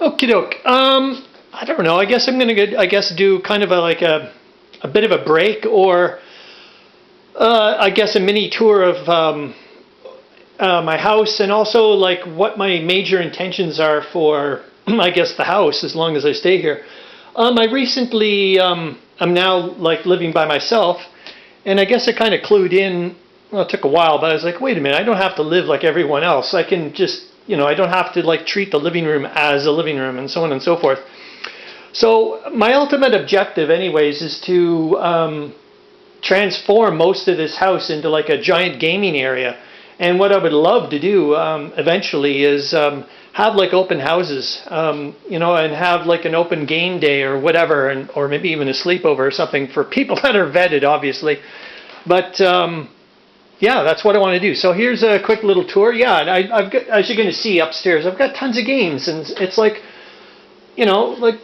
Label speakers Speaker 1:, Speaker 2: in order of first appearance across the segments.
Speaker 1: Okie doke. I don't know. I guess I'm gonna do kind of a bit of a break, or I guess a mini tour of my house, and also like what my major intentions are for I guess the house as long as I stay here. I recently I'm now like living by myself, and I guess I kind of clued in. Well, it took a while, but I was like, wait a minute, I don't have to live like everyone else. I can just, I don't have to like treat the living room as a living room, and so on and so forth. So my ultimate objective, anyways, is to transform most of this house into like a giant gaming area. And what I would love to do eventually is have like open houses, and have like an open game day or whatever, or maybe even a sleepover or something for people that are vetted, obviously. But yeah, that's what I want to do. So here's a quick little tour. Yeah, and I've got, as you're going to see upstairs, I've got tons of games, and it's like, like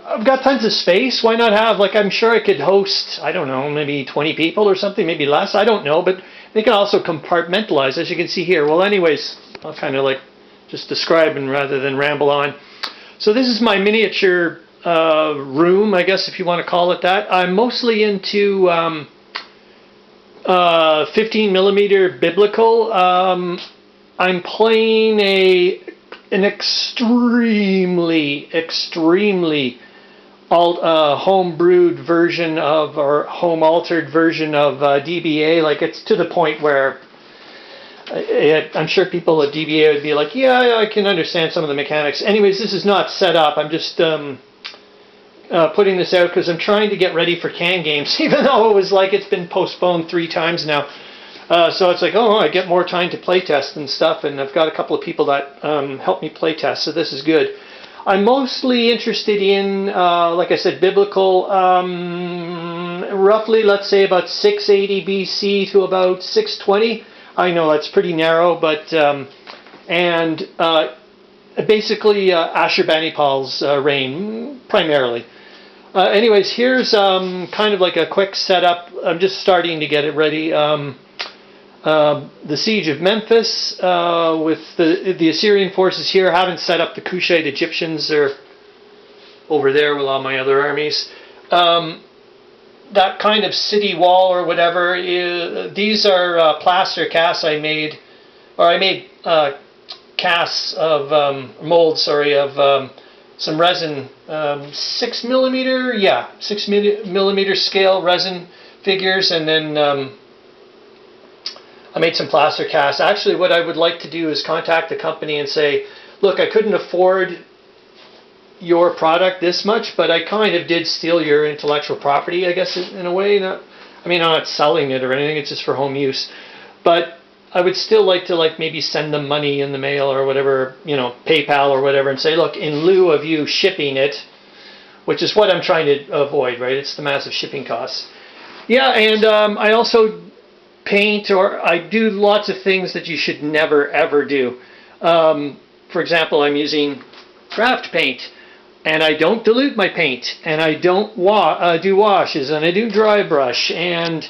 Speaker 1: I've got tons of space. Why not have, like, I'm sure I could host, I don't know, maybe 20 people or something, maybe less, I don't know, but they can also compartmentalize, as you can see here. Well, anyways, I'll kind of like just describe and rather than ramble on. So this is my miniature room, I guess, if you want to call it that. I'm mostly into 15 millimeter biblical. I'm playing an extremely home-brewed version of, or home-altered version of DBA. Like, it's to the point where I'm sure people at DBA would be like, yeah, I can understand some of the mechanics. Anyways, this is not set up. I'm just putting this out because I'm trying to get ready for CAN games, even though it was like it's been postponed 3 times now. So it's like, oh, I get more time to play test and stuff, and I've got a couple of people that help me play test, so this is good. I'm mostly interested in, like I said, biblical, roughly, let's say, about 680 BC to about 620. I know that's pretty narrow, but, basically Ashurbanipal's reign, primarily. Anyways, here's kind of like a quick setup. I'm just starting to get it ready. The siege of Memphis with the Assyrian forces here. I haven't set up the Kushite Egyptians. They're over there with all my other armies. That kind of city wall or whatever, these are plaster casts I made, or I made casts of molds, of some resin, 6 millimeter scale resin figures, and then I made some plaster casts. Actually, what I would like to do is contact the company and say, look, I couldn't afford your product this much, but I kind of did steal your intellectual property, I guess, in a way. I'm not selling it or anything, it's just for home use. But I would still like to maybe send them money in the mail or whatever, PayPal or whatever, and say, look, in lieu of you shipping it, which is what I'm trying to avoid, right? It's the massive shipping costs. Yeah, and I also paint, or I do lots of things that you should never ever do. For example, I'm using craft paint, and I don't dilute my paint, and I don't do washes, and I do dry brush, and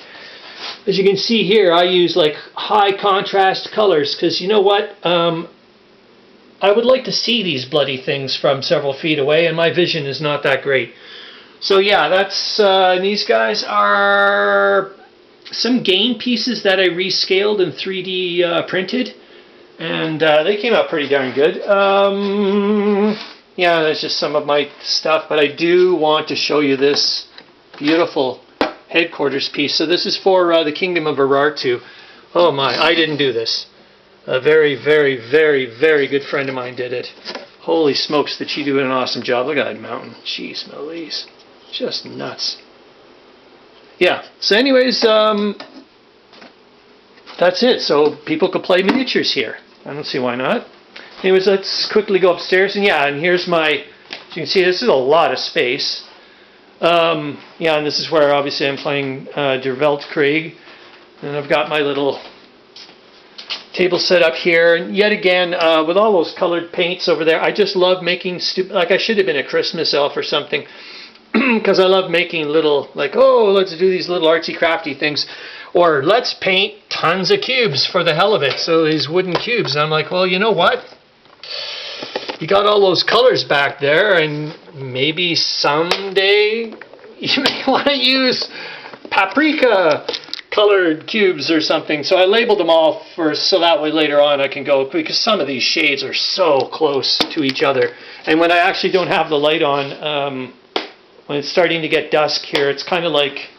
Speaker 1: as you can see here, I use like high contrast colors, because you know what? I would like to see these bloody things from several feet away, and my vision is not that great. So yeah, that's these guys are some game pieces that I rescaled and 3D printed, and they came out pretty darn good. Yeah, that's just some of my stuff, but I do want to show you this beautiful headquarters piece. So this is for the Kingdom of Urartu. Oh my, I didn't do this. A very, very, very, very good friend of mine did it. Holy smokes, did she do an awesome job. Look at that mountain. Jeez Louise. Just nuts. Yeah, so anyways, that's it. So people could play miniatures here. I don't see why not. Anyways, let's quickly go upstairs. And yeah, and here's my, as you can see, this is a lot of space. Yeah, and this is where obviously I'm playing Der Weltkrieg. And I've got my little table set up here. And yet again, with all those colored paints over there, I just love making stupid, like I should have been a Christmas elf or something. Because I love making little, like, oh, let's do these little artsy crafty things. Or let's paint tons of cubes for the hell of it. So these wooden cubes. And I'm like, well, you know what? you got all those colors back there, and maybe someday you may want to use paprika colored cubes or something. So I labeled them all first, so that way later on I can go, because some of these shades are so close to each other. And when I actually don't have the light on, when it's starting to get dusk here, it's kind of like,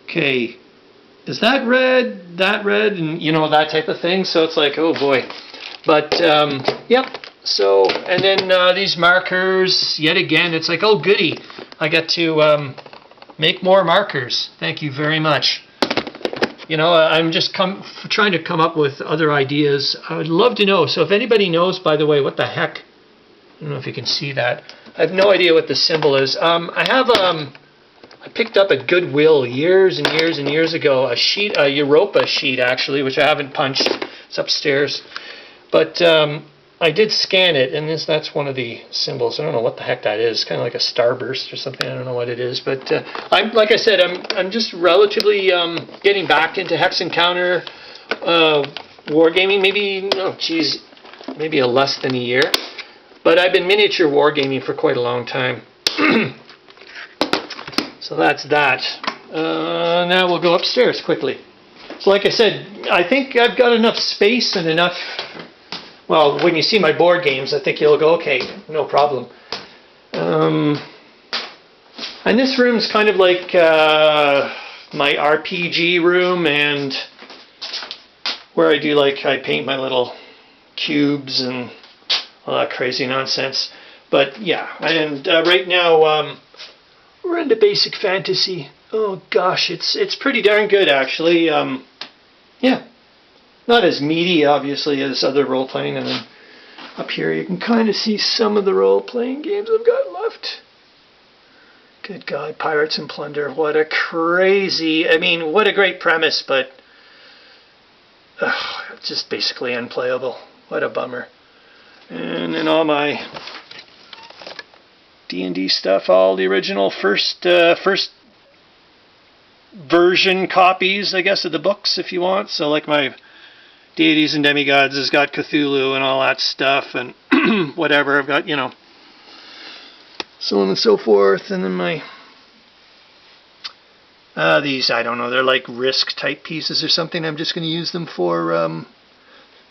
Speaker 1: okay, is that red, and you know, that type of thing. So it's like, oh boy. But yep. So, and then these markers, yet again, it's like, oh goody, I got to make more markers. Thank you very much. You know, I'm just trying to come up with other ideas. I would love to know. So if anybody knows, by the way, what the heck, I don't know if you can see that. I have no idea what the symbol is. I picked up at Goodwill years and years and years ago a Europa sheet, actually, which I haven't punched. It's upstairs. But I did scan it, and that's one of the symbols. I don't know what the heck that is. Kind of like a starburst or something. I don't know what it is. But like I said, I'm just relatively getting back into Hex Encounter wargaming. Maybe less than a year. But I've been miniature wargaming for quite a long time. So that's that. Now we'll go upstairs quickly. So like I said, I think I've got enough space and enough. Well, when you see my board games, I think you'll go, okay, no problem. And this room's kind of like my RPG room, and where I paint my little cubes and all that crazy nonsense. But yeah, and right now we're into basic fantasy. Oh gosh, it's pretty darn good actually. Yeah. Not as meaty, obviously, as other role-playing. And then up here you can kind of see some of the role-playing games I've got left. Good God, Pirates and Plunder. What a what a great premise, but just basically unplayable. What a bummer. And then all my D&D stuff, all the original first version copies, I guess, of the books, if you want. So like my Deities and Demigods has got Cthulhu and all that stuff, and whatever. I've got, so on and so forth. And then my these, I don't know, they're like Risk type pieces or something. I'm just going to use them for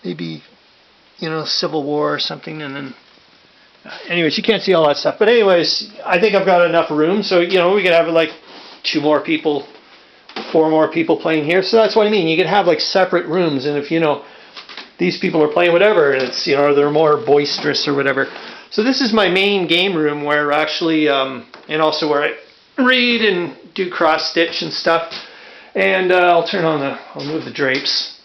Speaker 1: maybe Civil War or something. And then anyways, you can't see all that stuff, but anyways, I think I've got enough room, so we could have like 4 more people playing here. So that's what I mean. You could have like separate rooms, and if these people are playing whatever, and it's they're more boisterous or whatever. So this is my main game room, where actually and also where I read and do cross stitch and stuff. And I'll move the drapes,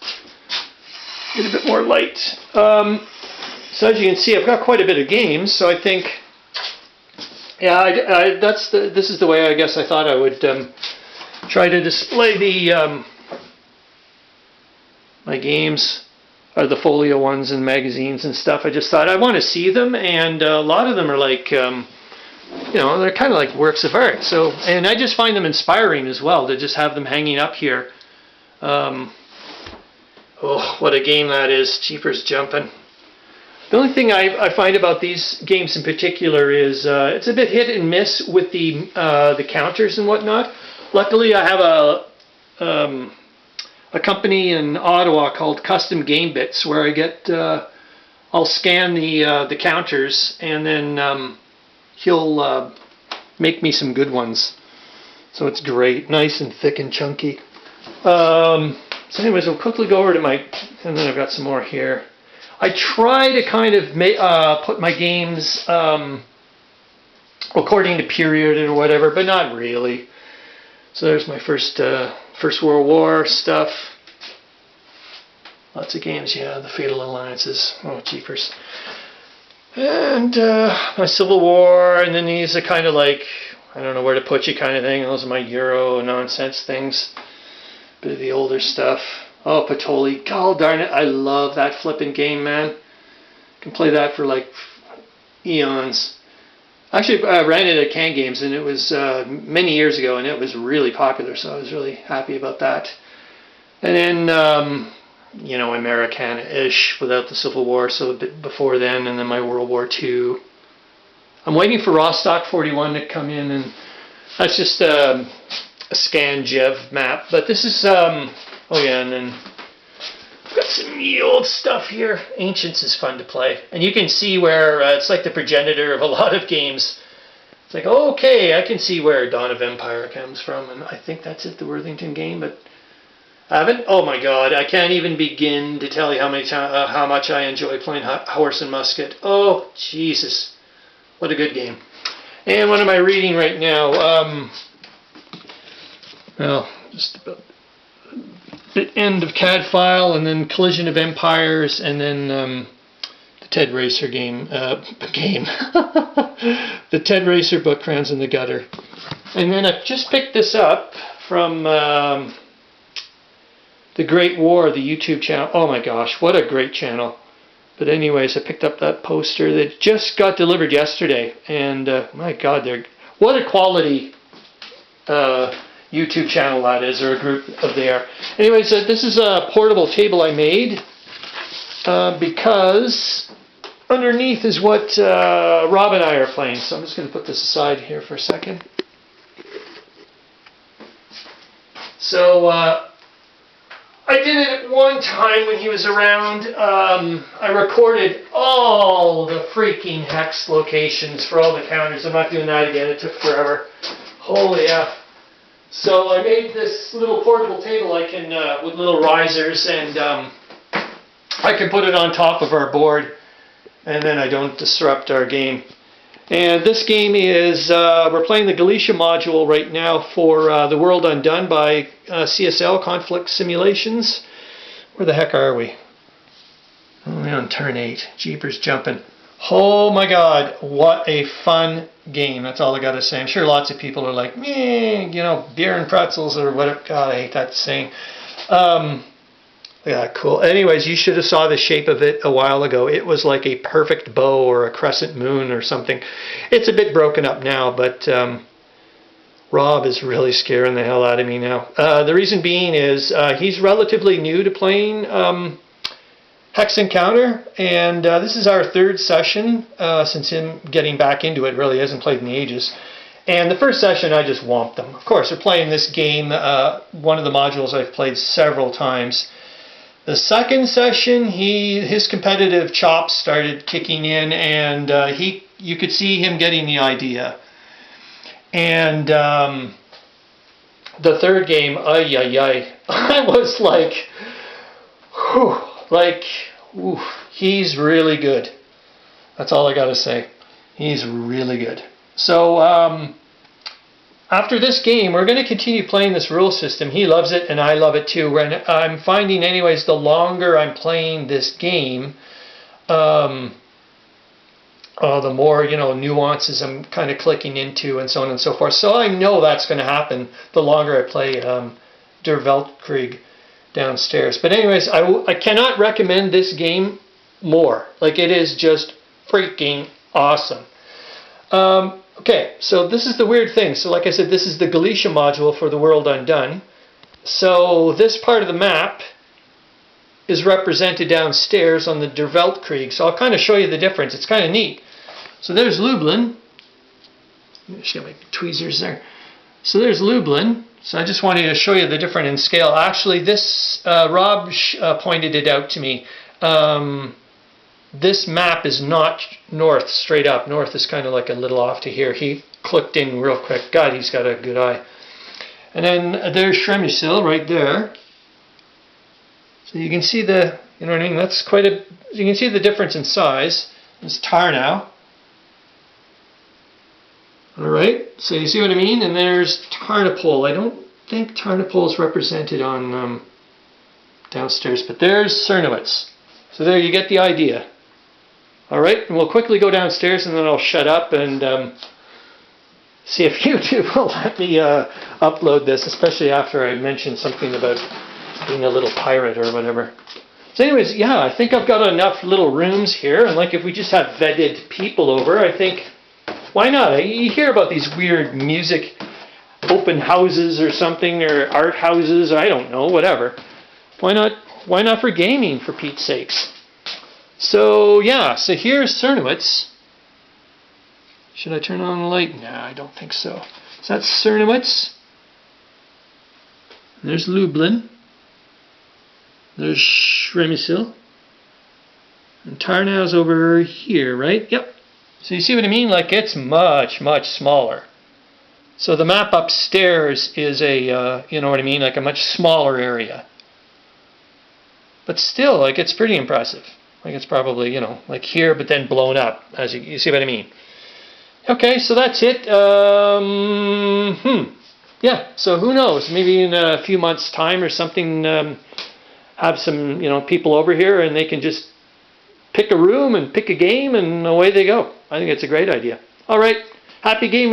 Speaker 1: get a bit more light. So as you can see, I've got quite a bit of games. So I think, yeah, this is the way I guess I thought I would try to display the my games, or the folio ones and magazines and stuff. I just thought I want to see them, and a lot of them are like, they're kind of like works of art. So, and I just find them inspiring as well to just have them hanging up here. Oh, what a game that is! Jeepers jumping. The only thing I find about these games in particular is it's a bit hit and miss with the counters and whatnot. Luckily, I have a company in Ottawa called Custom Game Bits, where I get I'll scan the counters, and then he'll make me some good ones. So it's great, nice and thick and chunky. So anyways, we'll quickly go over to and then I've got some more here. I try to kind of put my games according to period or whatever, but not really. So there's my First World War stuff. Lots of games, yeah, the Fatal Alliances. Oh, jeepers. And my Civil War, and then these are kind of like, I don't know where to put you kind of thing. Those are my Euro nonsense things. Bit of the older stuff. Oh, Patoli. God darn it, I love that flipping game, man. Can play that for like eons. Actually, I ran it at Can Games, and it was many years ago, and it was really popular, so I was really happy about that. And then Americana-ish without the Civil War, so a bit before then, and then my World War II. I'm waiting for Rostock 41 to come in, and that's just a Scan-Jev map. But this is, and then I've got some old stuff here. Ancients is fun to play. And you can see where it's like the progenitor of a lot of games. It's like, okay, I can see where Dawn of Empire comes from, and I think that's it, the Worthington game, but I haven't. Oh my God, I can't even begin to tell you how much I enjoy playing Horse and Musket. Oh, Jesus. What a good game. And what am I reading right now? Just about the end of CAD File, and then Collision of Empires, and then the Ted Racer game. The Ted Racer book, Crowns in the Gutter. And then I've just picked this up from The Great War, the YouTube channel. Oh my gosh, what a great channel. But anyways, I picked up that poster that just got delivered yesterday, and my God, what a quality YouTube channel that is, or a group of there. Anyways, this is a portable table I made because underneath is what Rob and I are playing. So I'm just going to put this aside here for a second. So I did it at one time when he was around. I recorded all the freaking hex locations for all the counters. I'm not doing that again. It took forever. Holy F. So I made this little portable table I can with little risers, and I can put it on top of our board, and then I don't disrupt our game. And this game is, we're playing the Galicia module right now for The World Undone by CSL, Conflict Simulations. Where the heck are we? Oh, we're on turn 8. Jeepers jumping. Oh my God, what a fun game. That's all I got to say. I'm sure lots of people are like, beer and pretzels or whatever. God, I hate that saying. Yeah, cool. Anyways, you should have saw the shape of it a while ago. It was like a perfect bow or a crescent moon or something. It's a bit broken up now, but Rob is really scaring the hell out of me now. The reason being is he's relatively new to playing Hex Encounter, and this is our third session since him getting back into it. Really hasn't played in ages. And the first session, I just whomped him. Of course, we're playing this game, one of the modules I've played several times. The second session, his competitive chops started kicking in, and you could see him getting the idea. And the third game, I was like, he's really good. That's all I got to say. He's really good. So after this game, we're going to continue playing this rule system. He loves it, and I love it too. And I'm finding, anyways, the longer I'm playing this game, the more nuances I'm kind of clicking into, and so on and so forth. So I know that's going to happen the longer I play Der Weltkrieg downstairs. But anyways, I cannot recommend this game more. Like, it is just freaking awesome. Okay, so this is the weird thing. So like I said, this is the Galicia module for The World Undone. So this part of the map is represented downstairs on the Der Weltkrieg. So I'll kind of show you the difference. It's kind of neat. So there's Lublin. Just got my tweezers there. So there's Lublin. So I just wanted to show you the difference in scale. Actually, this, Rob pointed it out to me. This map is not north straight up. North is kind of like a little off to here. He clicked in real quick. God, he's got a good eye. And then there's Przemysl right there. So you can see the, you know what I mean? That's quite a, you can see the difference in size. It's Tarnow. Alright, so you see what I mean? And there's Tarnopol. I don't think Tarnopol is represented on downstairs, but there's Czernowitz. So there you get the idea. Alright, and we'll quickly go downstairs and then I'll shut up and see if YouTube will let me upload this, especially after I mentioned something about being a little pirate or whatever. So anyways, yeah, I think I've got enough little rooms here, and like if we just had vetted people over, I think, why not? You hear about these weird music open houses or something, or art houses, I don't know, whatever. Why not why not for gaming, for Pete's sakes? So yeah, so here's Cernowitz. Should I turn on the light? No, I don't think so. So that's Cernowitz. There's Lublin. There's Przemysl. And Tarnow's over here, right? Yep. So you see what I mean? Like, it's much, much smaller. So the map upstairs is a, you know what I mean? Like a much smaller area. But still, like, it's pretty impressive. Like, it's probably, you know, like here, but then blown up. As you see what I mean? Okay, so that's it. Yeah, so who knows? Maybe in a few months' time or something, have some, you know, people over here and they can just pick a room and pick a game and away they go. I think it's a great idea. All right, happy gaming.